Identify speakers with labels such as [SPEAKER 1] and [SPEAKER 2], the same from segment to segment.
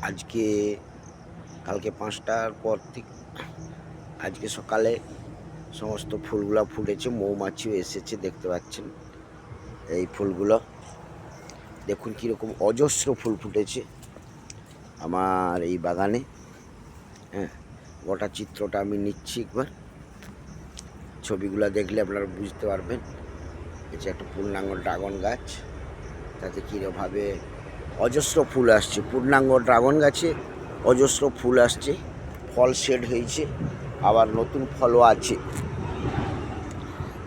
[SPEAKER 1] আজকে কালকে 5টার পর থেকে আজকে সকালে সমস্ত ফুলগুলো ফুটেছে, মৌমাছিও এসেছে দেখতে পাচ্ছেন। এই ফুলগুলো দেখুন কীরকম অজস্র ফুল ফুটেছে আমার এই বাগানে। হ্যাঁ, গোটা চিত্রটা আমি নিচ্ছি একবার, ছবিগুলো দেখলে আপনারা বুঝতে পারবেন। এই যে একটা পূর্ণাঙ্গ ড্রাগন গাছ, তাতে কীভাবে অজস্র ফুল আসছে। পূর্ণাঙ্গ ড্রাগন গাছে অজস্র ফুল আসছে, ফল শেড হয়েছে, আবার নতুন ফলও আছে।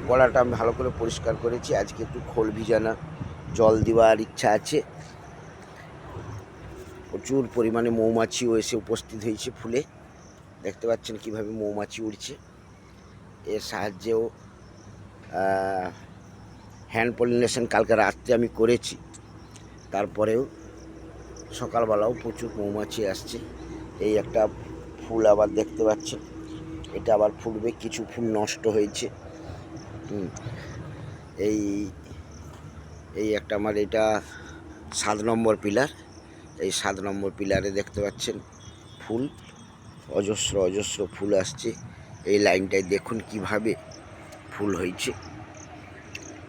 [SPEAKER 1] গোড়াটা আমি ভালো করে পরিষ্কার করেছি। আজকে একটু খোল ভিজানো জল দেওয়ার ইচ্ছা আছে। প্রচুর পরিমাণে মৌমাছিও এসে উপস্থিত হয়েছে ফুলে, দেখতে পাচ্ছেন কিভাবে মৌমাছি উড়ছে। এর সাহায্যেও হ্যান্ড পলিনেশন কালকে রাত্রে আমি করেছি, তারপরেও সকালবেলাও প্রচুর মৌমাছি আসছে। এই একটা ফুল আবার দেখতে পাচ্ছেন, এটা আবার ফুটবে। কিছু ফুল নষ্ট হয়েছে। এই এই একটা আমার এটা 7 নম্বর পিলার। এই 7 নম্বর পিলারে দেখতে পাচ্ছেন ফুল, অজস্র অজস্র ফুল আসছে। এই লাইনটায় দেখুন কিভাবে ফুল হয়েছে,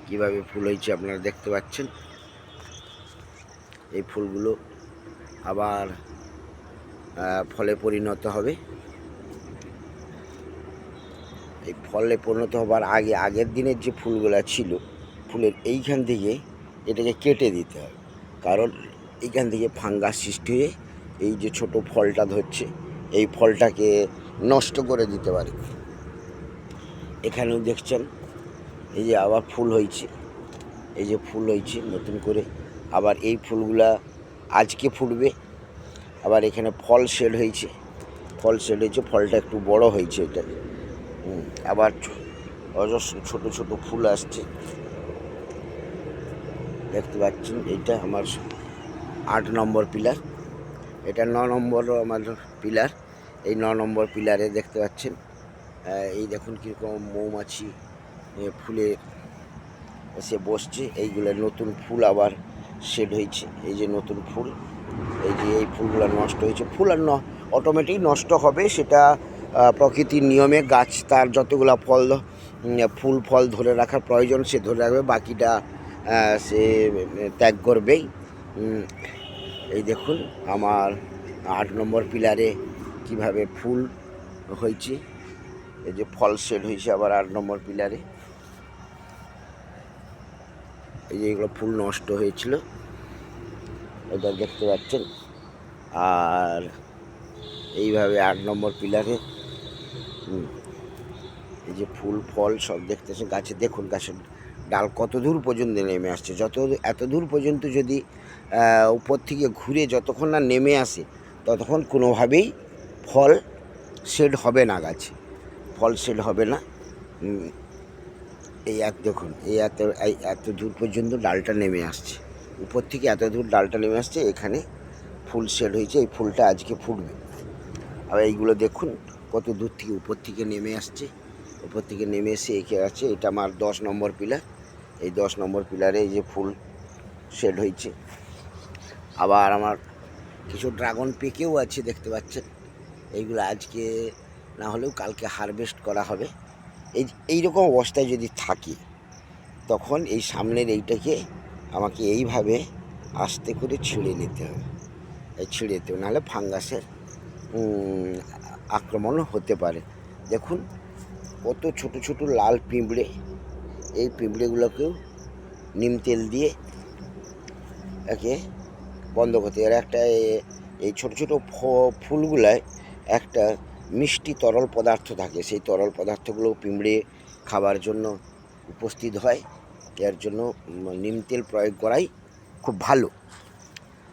[SPEAKER 1] কিভাবে ফুল হয়েছে আপনারা দেখতে পাচ্ছেন। এই ফুলগুলো আবার ফলে পরিণত হবে। এই ফলে পরিণত হবার আগের দিনের যে ফুলগুলো ছিল, ফুলের এইখান থেকে এটাকে কেটে দিতে হবে, কারণ এইখান থেকে ফাঙ্গাস সৃষ্টি হয়ে এই যে ছোট ফলটা ধরছে, এই ফলটাকে নষ্ট করে দিতে পারে। এখানেও দেখছেন এই যে আবার ফুল হয়েছে, এই যে ফুল হয়েছে নতুন করে। আবার এই ফুলগুলা আজকে ফুটবে। আবার এখানে ফল শেড হয়েছে, ফলটা একটু বড় হয়েছে এটা। আবার অজস্র ছোট ছোট ফুল আসছে দেখতে পাচ্ছেন। এইটা আমার 8 নম্বর পিলার, এটা 9 নম্বর আমার পিলার। এই 9 নম্বর পিলারে দেখতে পাচ্ছেন এই দেখুন কীরকম মৌমাছি ফুলে এসে বসছে। এইগুলো নতুন ফুল আবার শেড হয়েছে। এই যে নতুন ফুল, এই যে এই ফুলগুলো নষ্ট হয়েছে। ফুল আর অটোমেটিক নষ্ট হবে, সেটা প্রকৃতির নিয়মে। গাছ তার যতগুলো ফুল ফল ধরে রাখার প্রয়োজন সে ধরে রাখবে, বাকিটা সে ত্যাগ করবেই। এই দেখুন আমার 8 নম্বর পিলারে কিভাবে ফুল হয়েছে। এই যে ফল শেড হয়েছে আবার 8 নম্বর পিলারে। এই যে এগুলো ফুল নষ্ট হয়েছিল, এটা দেখতে পাচ্ছেন। আর এইভাবে 8 নম্বর পিলারে এই যে ফুল ফল সব দেখতেছে গাছে। দেখুন গাছের ডাল কত দূর পর্যন্ত নেমে আসছে। এত দূর পর্যন্ত যদি উপর থেকে ঘুরে যতক্ষণ না নেমে আসে, ততক্ষণ কোনোভাবেই ফল শেড হবে না, গাছে ফল শেড হবে না। এই দেখুন এত দূর পর্যন্ত ডালটা নেমে আসছে, উপর থেকে এত দূর ডালটা নেমে আসছে। এখানে ফুল শেড হয়েছে, এই ফুলটা আজকে ফুটবে। আর এইগুলো দেখুন কত দূর থেকে উপর থেকে নেমে আসছে, উপর থেকে নেমে এসে এঁকে আছে। এটা আমার 10 নম্বর পিলার। এই 10 নম্বর পিলারে এই যে ফুল শেড হয়েছে। আবার আমার কিছু ড্রাগন পেকেও আছে দেখতে পাচ্ছেন। এইগুলো আজকে না হলেও কালকে হারভেস্ট করা হবে। এইরকম অবস্থায় যদি থাকে, তখন এই সামনের এইটাকে আমাকে এইভাবে আস্তে করে ছিঁড়ে নিতে হবে। ছিঁড়ে দিতে হবে, নাহলে ফাঙ্গাসের আক্রমণ হতে পারে। দেখুন কত ছোট ছোট লাল পিঁপড়ে। এই পিঁপড়েগুলোকেও নিম তেল দিয়ে একে বন্ধ করতে। এর একটা এই ছোট ছোট ফুলগুলায় একটা মিষ্টি তরল পদার্থ থাকে, সেই তরল পদার্থগুলো পিঁপড়ে খাবার জন্য উপস্থিত হয়। এর জন্য নিম তেল প্রয়োগ করাই খুব ভালো।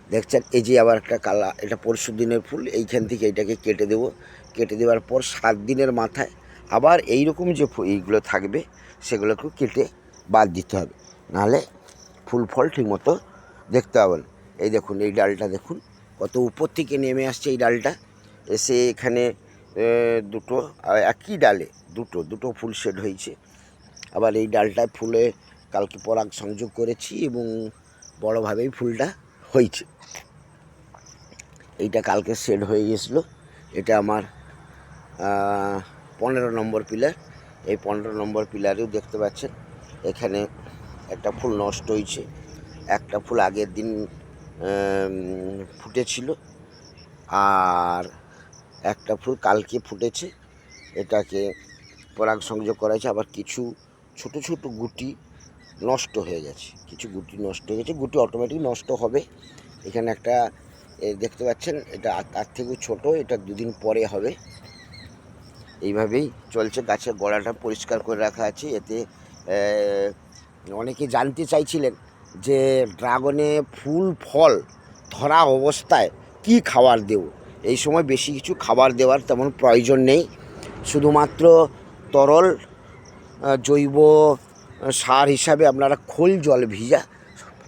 [SPEAKER 1] দেখছেন এই যে আবার একটা কালা, এটা পরশু দিনের ফুল। এইখান থেকে এটাকে কেটে দেব। কেটে দেওয়ার পর 7 দিনের মাথায় আবার এইরকম যে এইগুলো থাকবে সেগুলোকেও কেটে বাদ দিতে হবে, নাহলে ফুল ফল ঠিকমতো দেখতে পাবেন। এই দেখুন এই ডালটা দেখুন কত উপর থেকে নেমে আসছে। এই ডালটা এসে এখানে দুটো একই ডালে দুটো ফুল শেড হয়েছে। আবার এই ডালটায় ফুলে কালকে পরাগ সংযোগ করেছি এবং বড়োভাবেই ফুলটা হয়েছে। এইটা কালকে শেড হয়ে গেছিলো। এটা আমার 15 নম্বর পিলার। এই 15 নম্বর পিলারেও দেখতে পাচ্ছেন এখানে একটা ফুল নষ্ট হয়েছে। একটা ফুল আগের দিন ফুটেছিল, আর একটা ফুল কালকে ফুটেছে। এটাকে পরাগ সংযোগ করা হয়েছে। আবার কিছু ছোট ছোট গুটি নষ্ট হয়ে গেছে, কিছু গুটি নষ্ট হয়ে গেছে। গুটি অটোমেটিক নষ্ট হবে। এখানে একটা দেখতে পাচ্ছেন, এটা তার থেকেও ছোট, এটা দুদিন পরে হবে। এইভাবেই চলছে। গাছের গোড়াটা পরিষ্কার করে রাখা আছে। এতে অনেকে জানতে চাইছিলেন যে ড্রাগনে ফুল ফল ধরা অবস্থায় কি খাবার দেব। এই সময় বেশি কিছু খাবার দেওয়ার তেমন প্রয়োজন নেই। শুধুমাত্র তরল জৈব সার হিসাবে আপনারা খোল জল ভিজা,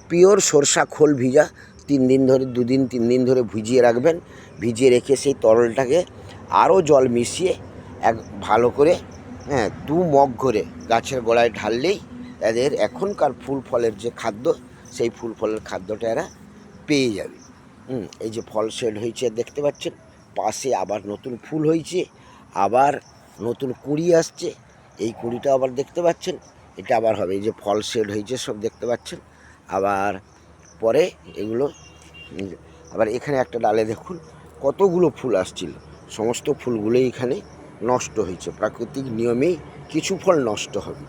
[SPEAKER 1] পিওর সরষা খোল ভিজা 3 দিন ধরে ভিজিয়ে রাখবেন। ভিজিয়ে রেখে সেই তরলটাকে আরও জল মিশিয়ে ভালো করে 2 মগ করে গাছের গোড়ায় ঢাললেই এদের এখনকার ফুল ফলের যে খাদ্য, সেই ফুল ফলের খাদ্যটা এরা পেয়ে যাবে। এই যে ফল শেড হয়েছে দেখতে পাচ্ছেন, পাশে আবার নতুন ফুল হয়েছে, আবার নতুন কুঁড়ি আসছে। এই কুঁড়িটা আবার দেখতে পাচ্ছেন, এটা আবার হবে। এই যে ফল শেড হয়েছে সব দেখতে পাচ্ছেন। আবার পরে এগুলো আবার এখানে একটা ডালে দেখুন কতগুলো ফুল আসছিল, সমস্ত ফুলগুলোই এখানে নষ্ট হয়েছে। প্রাকৃতিক নিয়মেই কিছু ফল নষ্ট হবে।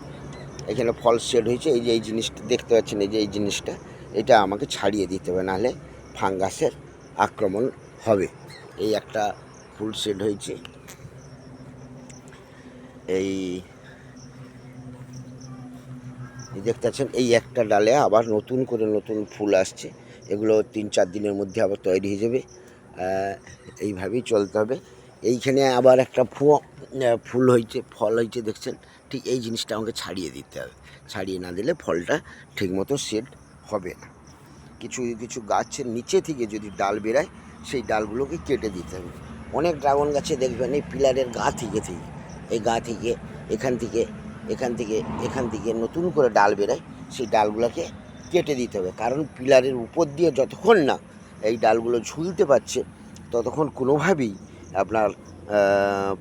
[SPEAKER 1] এখানে ফল শেড হয়েছে। এই যে এই জিনিসটা দেখতে পাচ্ছেন, এই যে এই জিনিসটা, এটা আমাকে ছাড়িয়ে দিতে হবে, নাহলে ফাঙ্গাসের আক্রমণ হবে। এই একটা ফুল শেড হয়েছে। এই দেখতে পাচ্ছেন, এই একটা ডালে আবার নতুন করে নতুন ফুল আসছে। এগুলো 3-4 দিনের মধ্যে আবার তৈরি হয়ে যাবে। এইভাবেই চলতে হবে। এইখানে আবার একটা ফুল হয়েছে, ফল হয়েছে দেখছেন। ঠিক এই জিনিসটা আমাকে ছাড়িয়ে দিতে হবে। ছাড়িয়ে না দিলে ফলটা ঠিকমতো সেট হবে না। কিছু কিছু গাছের নিচে থেকে যদি ডাল বেরায়, সেই ডালগুলোকে কেটে দিতে হবে। অনেক ড্রাগন গাছে দেখবেন এই পিলারের গা থেকে এই গা থেকে এখান থেকে নতুন করে ডাল বেরায়, সেই ডালগুলোকে কেটে দিতে হবে। কারণ পিলারের উপর দিয়ে যতক্ষণ না এই ডালগুলো ঝুলতে পারছে, ততক্ষণ কোনোভাবেই আপনার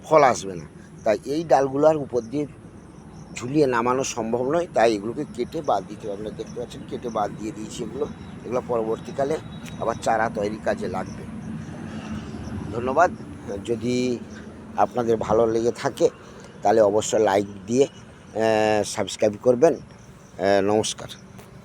[SPEAKER 1] ফল আসবে না। তাই এই ডালগুলোর উপর দিয়ে ঝুলিয়ে নামানো সম্ভব নয়, তাই এগুলোকে কেটে বাদ দিতে হবে। আপনারা দেখতে পাচ্ছেন কেটে বাদ দিয়ে দিয়েছি। এগুলো পরবর্তীকালে আবার চারা তৈরির কাজে লাগবে। ধন্যবাদ। যদি আপনাদের ভালো লেগে থাকে তাহলে অবশ্যই লাইক দিয়ে সাবস্ক্রাইব করবেন। নমস্কার।